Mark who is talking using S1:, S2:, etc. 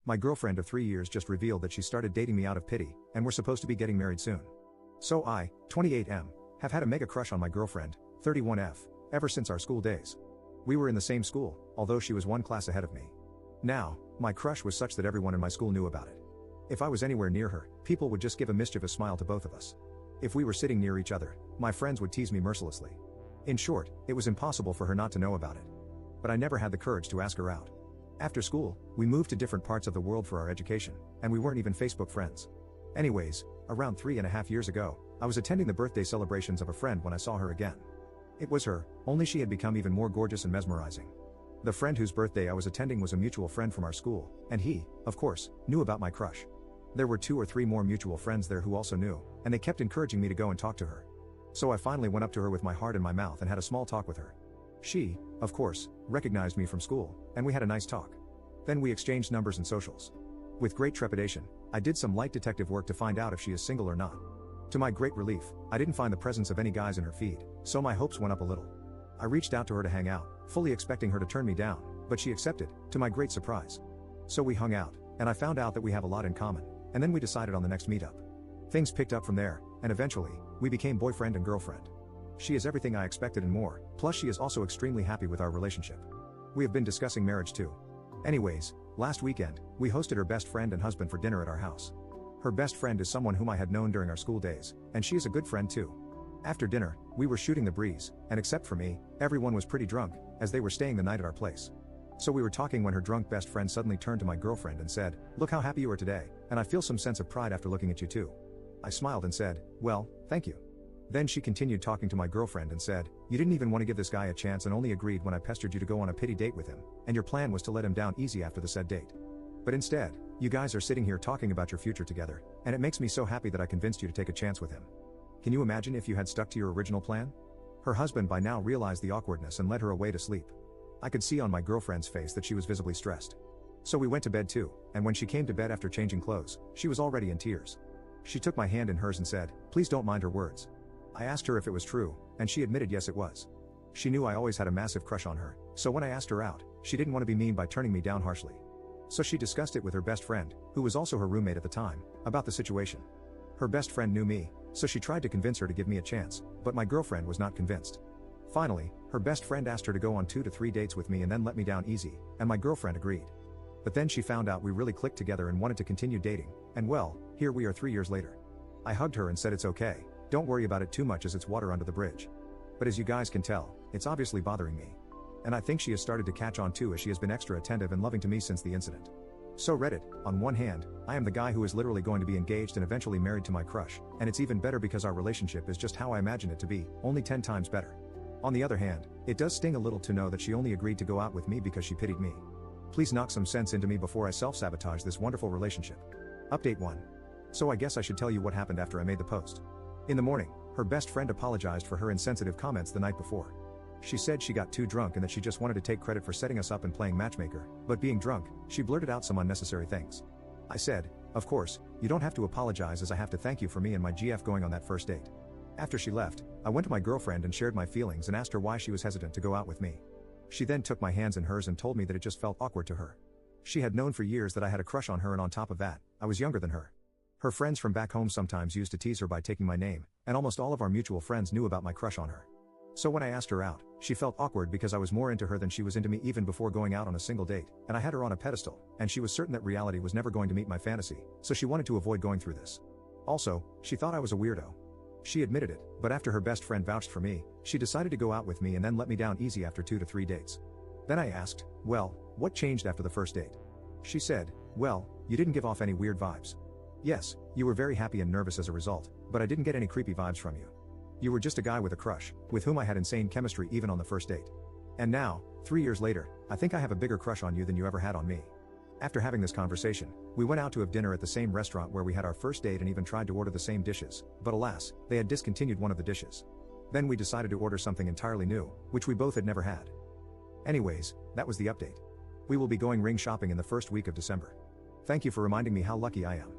S1: My girlfriend of 3 years just revealed that she started dating me out of pity, and we're supposed to be getting married soon. So I, 28M, have had a mega crush on my girlfriend, 31F, ever since our school days. We were in the same school, although she was one class ahead of me. Now, my crush was such that everyone in my school knew about it. If I was anywhere near her, people would just give a mischievous smile to both of us. If we were sitting near each other, my friends would tease me mercilessly. In short, it was impossible for her not to know about it. But I never had the courage to ask her out. After school, we moved to different parts of the world for our education, and we weren't even Facebook friends. Anyways, around 3.5 years ago, I was attending the birthday celebrations of a friend when I saw her again. It was her, only she had become even more gorgeous and mesmerizing. The friend whose birthday I was attending was a mutual friend from our school, and he, of course, knew about my crush. There were 2 or 3 more mutual friends there who also knew, and they kept encouraging me to go and talk to her. So I finally went up to her with my heart in my mouth and had a small talk with her. She, of course, recognized me from school, and we had a nice talk. Then we exchanged numbers and socials. With great trepidation, I did some light detective work to find out if she is single or not. To my great relief, I didn't find the presence of any guys in her feed, so my hopes went up a little. I reached out to her to hang out, fully expecting her to turn me down, but she accepted, to my great surprise. So we hung out, and I found out that we have a lot in common, and then we decided on the next meetup. Things picked up from there, and eventually, we became boyfriend and girlfriend. She is everything I expected and more, plus she is also extremely happy with our relationship. We have been discussing marriage too. Anyways, last weekend, we hosted her best friend and husband for dinner at our house. Her best friend is someone whom I had known during our school days, and she is a good friend too. After dinner, we were shooting the breeze, and except for me, everyone was pretty drunk, as they were staying the night at our place. So we were talking when her drunk best friend suddenly turned to my girlfriend and said, "Look how happy you are today, and I feel some sense of pride after looking at you too." I smiled and said, "Well, thank you." Then she continued talking to my girlfriend and said, "You didn't even want to give this guy a chance and only agreed when I pestered you to go on a pity date with him, and your plan was to let him down easy after the said date. But instead, you guys are sitting here talking about your future together, and it makes me so happy that I convinced you to take a chance with him. Can you imagine if you had stuck to your original plan?" Her husband by now realized the awkwardness and led her away to sleep. I could see on my girlfriend's face that she was visibly stressed. So we went to bed too, and when she came to bed after changing clothes, she was already in tears. She took my hand in hers and said, "Please don't mind her words." I asked her if it was true, and she admitted yes it was. She knew I always had a massive crush on her, so when I asked her out, she didn't want to be mean by turning me down harshly. So she discussed it with her best friend, who was also her roommate at the time, about the situation. Her best friend knew me, so she tried to convince her to give me a chance, but my girlfriend was not convinced. Finally, her best friend asked her to go on 2 to 3 dates with me and then let me down easy, and my girlfriend agreed. But then she found out we really clicked together and wanted to continue dating, and well, here we are 3 years later. I hugged her and said it's okay, don't worry about it too much as it's water under the bridge. But as you guys can tell, it's obviously bothering me. And I think she has started to catch on too as she has been extra attentive and loving to me since the incident. So Reddit, on one hand, I am the guy who is literally going to be engaged and eventually married to my crush, and it's even better because our relationship is just how I imagine it to be, only 10 times better. On the other hand, it does sting a little to know that she only agreed to go out with me because she pitied me. Please knock some sense into me before I self-sabotage this wonderful relationship. Update 1. So I guess I should tell you what happened after I made the post. In the morning, her best friend apologized for her insensitive comments the night before. She said she got too drunk and that she just wanted to take credit for setting us up and playing matchmaker, but being drunk, she blurted out some unnecessary things. I said, "Of course, you don't have to apologize as I have to thank you for me and my GF going on that first date." After she left, I went to my girlfriend and shared my feelings and asked her why she was hesitant to go out with me. She then took my hands in hers and told me that it just felt awkward to her. She had known for years that I had a crush on her, and on top of that, I was younger than her. Her friends from back home sometimes used to tease her by taking my name, and almost all of our mutual friends knew about my crush on her. So when I asked her out, she felt awkward because I was more into her than she was into me even before going out on a single date, and I had her on a pedestal, and she was certain that reality was never going to meet my fantasy, so she wanted to avoid going through this. Also, she thought I was a weirdo. She admitted it, but after her best friend vouched for me, she decided to go out with me and then let me down easy after 2 to 3 dates. Then I asked, "Well, what changed after the first date?" She said, "Well, you didn't give off any weird vibes. Yes, you were very happy and nervous as a result, but I didn't get any creepy vibes from you. You were just a guy with a crush, with whom I had insane chemistry even on the first date. And now, 3 years later, I think I have a bigger crush on you than you ever had on me." After having this conversation, we went out to have dinner at the same restaurant where we had our first date and even tried to order the same dishes, but alas, they had discontinued one of the dishes. Then we decided to order something entirely new, which we both had never had. Anyways, that was the update. We will be going ring shopping in the first week of December. Thank you for reminding me how lucky I am.